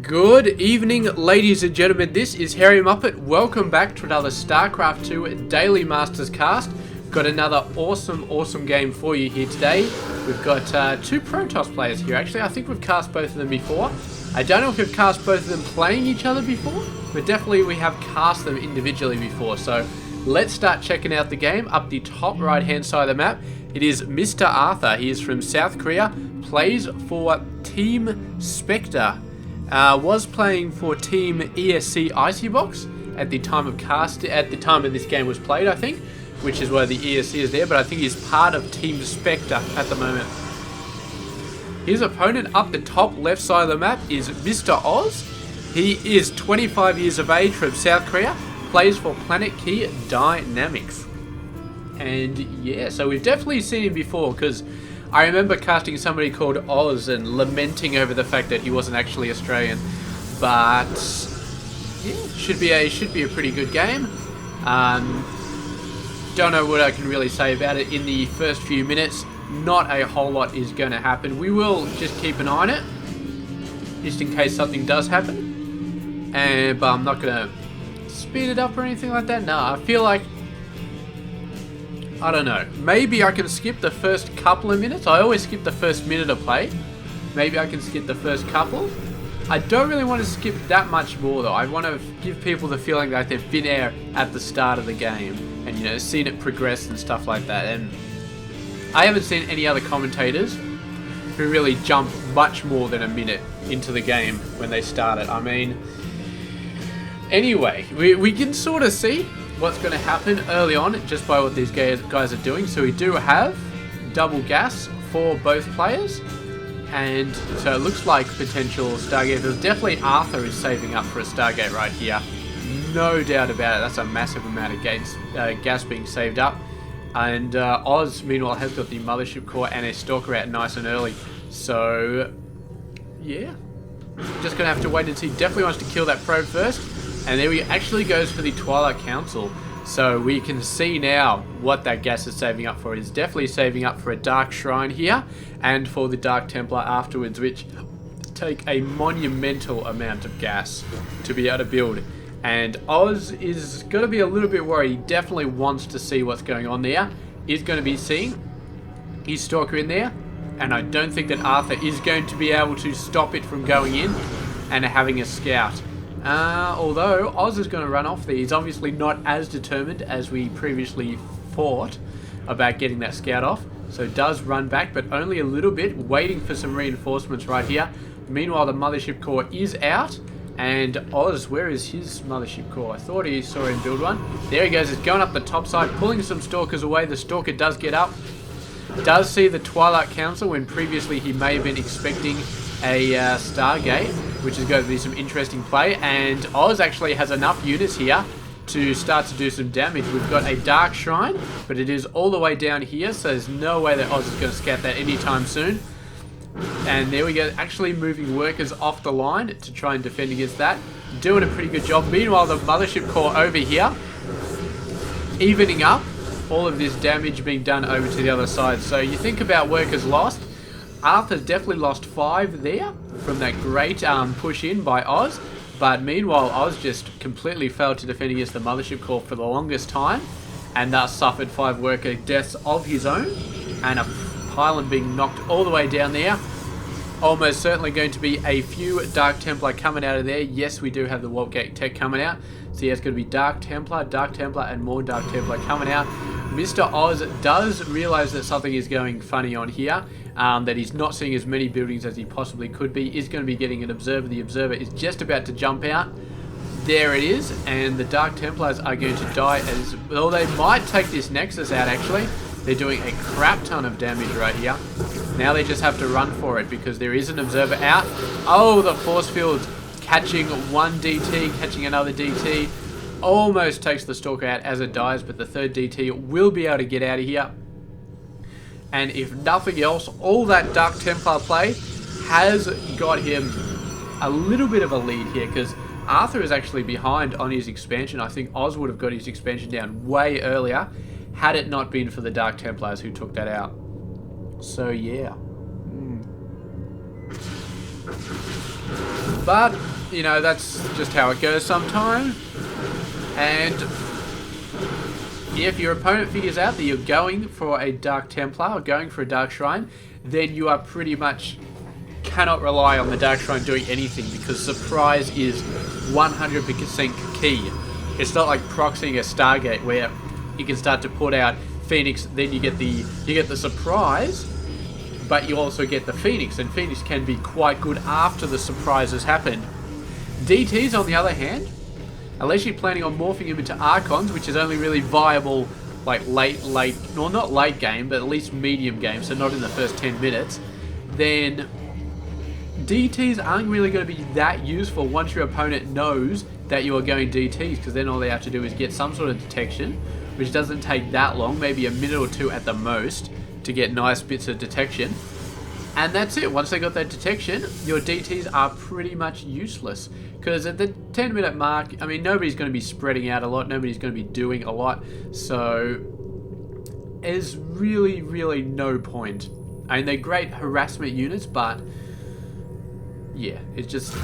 Good evening, ladies and gentlemen. This is Harry Muppet. Welcome back to another Starcraft 2 Daily Masters cast. Got another awesome game for you here today. We've got two Protoss players here, actually. I think we've cast both of them before. I don't know if we've cast both of them playing each other before, but definitely we have cast them individually before. So let's start checking out the game. Up the top right hand side of the map, it is Mr. Arthur. He is from South Korea, plays for Team Spectre. Was playing for Team ESC Icy Box at the time of this game was played, I think, which is why the ESC is there, but I think he's part of Team Spectre at the moment. His opponent up the top left side of the map is Mr. Oz. He is 25 years of age from South Korea, plays for Planet Key Dynamics. And yeah, so we've definitely seen him before, because I remember casting somebody called Oz and lamenting over the fact that he wasn't actually Australian. But yeah, should be a pretty good game. Don't know what I can really say about it in the first few minutes. Not a whole lot is going to happen. We will just keep an eye on it, just in case something does happen. But I'm not going to speed it up or anything like that. No, I feel like, I don't know. Maybe I can skip the first couple of minutes. I always skip the first minute of play. Maybe I can skip the first couple. I don't really want to skip that much more though. I want to give people the feeling that they've been there at the start of the game and, you know, seen it progress and stuff like that. And I haven't seen any other commentators who really jump much more than a minute into the game when they start it. I mean, anyway, we can sort of see what's going to happen early on just by what these guys are doing. So we do have double gas for both players, and so it looks like potential Stargate. There's definitely Arthur is saving up for a Stargate right here, no doubt about it. That's a massive amount of gas being saved up. And Oz meanwhile has got the mothership core and a stalker out nice and early. So yeah, just gonna have to wait and see. Definitely wants to kill that probe first. And there he actually goes for the Twilight Council. So we can see now what that gas is saving up for. It's definitely saving up for a Dark Shrine here and for the Dark Templar afterwards, which take a monumental amount of gas to be able to build. And Oz is going to be a little bit worried. He definitely wants to see what's going on there. He's going to be seeing his Stalker in there. And I don't think that Arthur is going to be able to stop it from going in and having a scout. Although Oz is going to run off there. He's obviously not as determined as we previously thought about getting that scout off. So does run back, but only a little bit, waiting for some reinforcements right here. Meanwhile, the mothership core is out. And Oz, where is his mothership core? I thought he saw him build one. There he goes. It's going up the top side, pulling some stalkers away. The stalker does get up. Does see the Twilight Council when previously he may have been expecting a Stargate, which is going to be some interesting play. And Oz actually has enough units here to start to do some damage. We've got a Dark Shrine, but it is all the way down here, so there's no way that Oz is going to scout that anytime soon. And there we go, actually moving workers off the line to try and defend against that. Doing a pretty good job. Meanwhile, the mothership core over here, evening up all of this damage being done over to the other side. So you think about workers lost. Arthur's definitely lost 5 there from that great push in by Oz. But meanwhile, Oz just completely failed to defend against the mothership core for the longest time, and thus suffered 5 worker deaths of his own, and a pylon being knocked all the way down there. Almost certainly going to be a few Dark Templar coming out of there. Yes, we do have the Warp Gate tech coming out. So yeah, it's going to be Dark Templar, and more Dark Templar coming out. Mr. Oz does realise that something is going funny on here. That he's not seeing as many buildings as he possibly could be. Is going to be getting an observer. The observer is just about to jump out. There it is. And the Dark Templars are going to die as well. They might take this Nexus out actually. They're doing a crap ton of damage right here. Now they just have to run for it because there is an observer out. Oh, the force field catching one DT, catching another DT. Almost takes the Stalker out as it dies, but the third DT will be able to get out of here. And if nothing else, all that Dark Templar play has got him a little bit of a lead here, because Arthur is actually behind on his expansion. I think Oz would have got his expansion down way earlier had it not been for the Dark Templars who took that out. So yeah. But you know, that's just how it goes sometimes. And if your opponent figures out that you're going for a Dark Templar or going for a Dark Shrine, then you are pretty much cannot rely on the Dark Shrine doing anything, because surprise is 100% key. It's not like proxying a Stargate where you can start to put out Phoenix, then you get the surprise, but you also get the Phoenix, and Phoenix can be quite good after the surprise has happened. DTs, on the other hand, unless you're planning on morphing them into Archons, which is only really viable like late, well, not late game, but at least medium game, so not in the first 10 minutes, then DTs aren't really going to be that useful once your opponent knows that you are going DTs, because then all they have to do is get some sort of detection, which doesn't take that long, maybe a minute or two at the most, to get nice bits of detection. And that's it. Once they got that detection, your DTs are pretty much useless. Because at the 10-minute mark, I mean, nobody's going to be spreading out a lot. Nobody's going to be doing a lot. So there's really, really no point. I mean, they're great harassment units, but yeah, it's just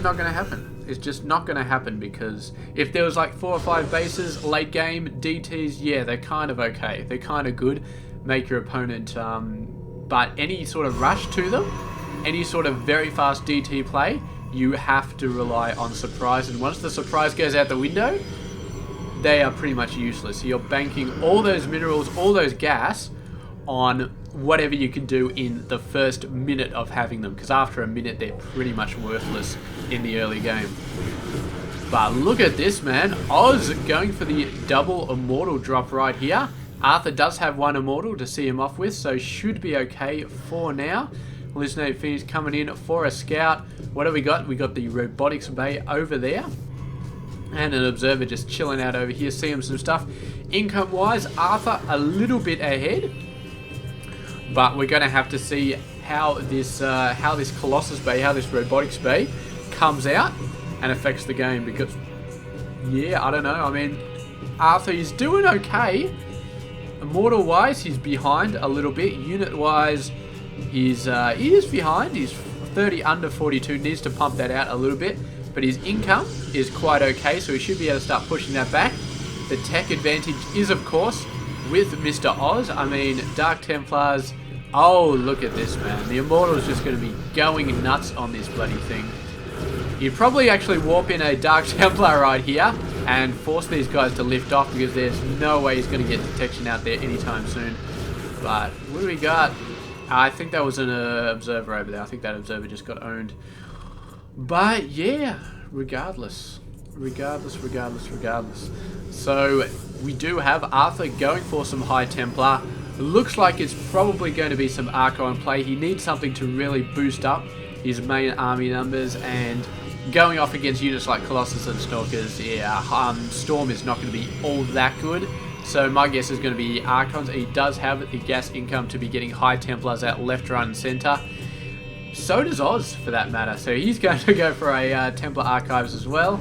not going to happen. It's just not going to happen, because if there was like 4 or 5 bases late game, DTs, yeah, they're kind of okay. They're kind of good. Make your opponent, but any sort of rush to them, any sort of very fast DT play, you have to rely on surprise. And once the surprise goes out the window, they are pretty much useless. So you're banking all those minerals, all those gas on whatever you can do in the first minute of having them, because after a minute they're pretty much worthless in the early game. But look at this, man. Oz going for the double immortal drop right here. Arthur does have 1 immortal to see him off with, so should be okay for now. Hallucinated Phoenix coming in for a scout. What have we got? We got the robotics bay over there, and an observer just chilling out over here, seeing some stuff. Income wise, Arthur a little bit ahead, but we're going to have to see how this Colossus bay, how this robotics bay comes out and affects the game, because yeah, I don't know. I mean, Arthur is doing okay. Immortal wise, he's behind a little bit. Unit wise, he is behind. He's 30 under 42, needs to pump that out a little bit, but his income is quite okay, so he should be able to start pushing that back. The tech advantage is, of course, with Mr. Oz. I mean, Dark Templars, oh, look at this, man. The Immortal is just going to be going nuts on this bloody thing. You'd probably actually warp in a Dark Templar right here and force these guys to lift off, because there's no way he's going to get detection out there anytime soon. But what do we got? I think that was an observer over there. I think that observer just got owned. But yeah, regardless. So we do have Arthur going for some High Templar. Looks like it's probably going to be some Archon play. He needs something to really boost up his main army numbers, and going off against units like Colossus and Stalkers, yeah, Storm is not going to be all that good. So my guess is going to be Archons. He does have the gas income to be getting High Templars out left, right, and center. So does Oz, for that matter. So he's going to go for a Templar Archives as well.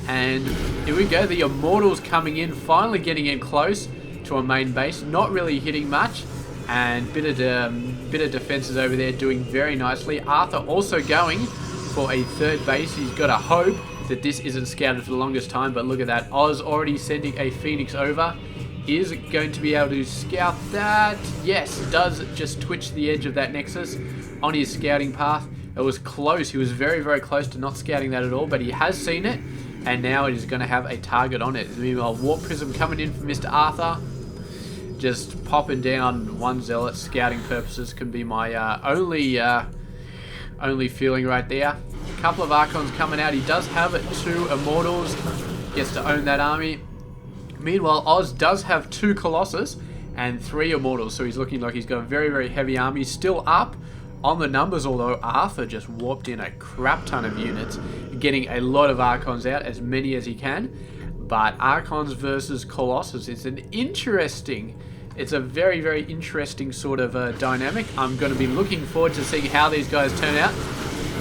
And here we go. The Immortals coming in, finally getting in close to a main base. Not really hitting much. And bit of defenses over there, doing very nicely. Arthur also going for a 3rd base. He's got to hope that this isn't scouted for the longest time, but look at that. Oz already sending a Phoenix over. Is going to be able to scout that. Yes, does just twitch the edge of that Nexus on his scouting path. It was close. He was very, very close to not scouting that at all, but he has seen it, and now it is going to have a target on it. Meanwhile, Warp Prism coming in for Mr. Arthur. Just popping down 1 Zealot. Scouting purposes can be my only feeling right there. A couple of Archons coming out. He does have 2 Immortals. Gets to own that army. Meanwhile, Oz does have 2 Colossus and 3 Immortals, so he's looking like he's got a very, very heavy army. Still up on the numbers, although Arthur just warped in a crap ton of units, getting a lot of Archons out, as many as he can. But Archons versus Colossus, it's a very, very interesting sort of dynamic. I'm going to be looking forward to seeing how these guys turn out.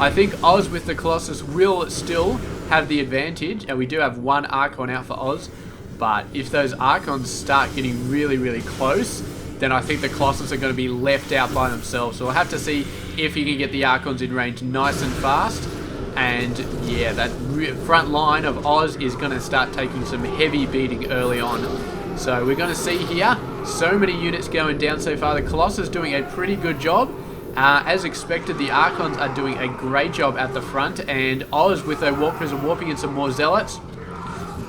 I think Oz with the Colossus will still have the advantage, and we do have 1 Archon out for Oz. But if those Archons start getting really, really close, then I think the Colossus are going to be left out by themselves. So we'll have to see if he can get the Archons in range nice and fast. And yeah, that front line of Oz is going to start taking some heavy beating early on. So we're going to see here, so many units going down so far. The Colossus doing a pretty good job. As expected, the Archons are doing a great job at the front, and Oz with a Warp Prism warping in some more Zealots.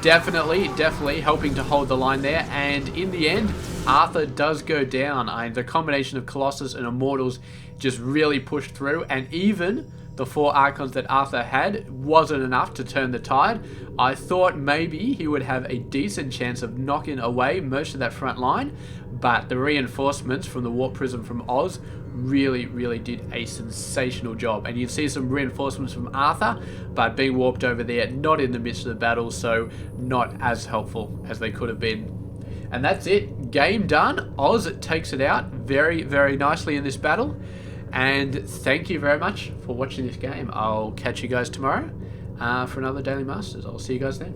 Definitely helping to hold the line there. And in the end, Arthur does go down. The combination of Colossus and Immortals just really pushed through, and even the 4 Archons that Arthur had wasn't enough to turn the tide. I thought maybe he would have a decent chance of knocking away most of that front line, but the reinforcements from the Warp Prism from Oz really did a sensational job. And you see some reinforcements from Arthur, but being warped over there, not in the midst of the battle, so not as helpful as they could have been. And that's it. Game done. Oz takes it out very nicely in this battle. And thank you very much for watching this game. I'll catch you guys tomorrow for another Daily Masters. I'll see you guys then.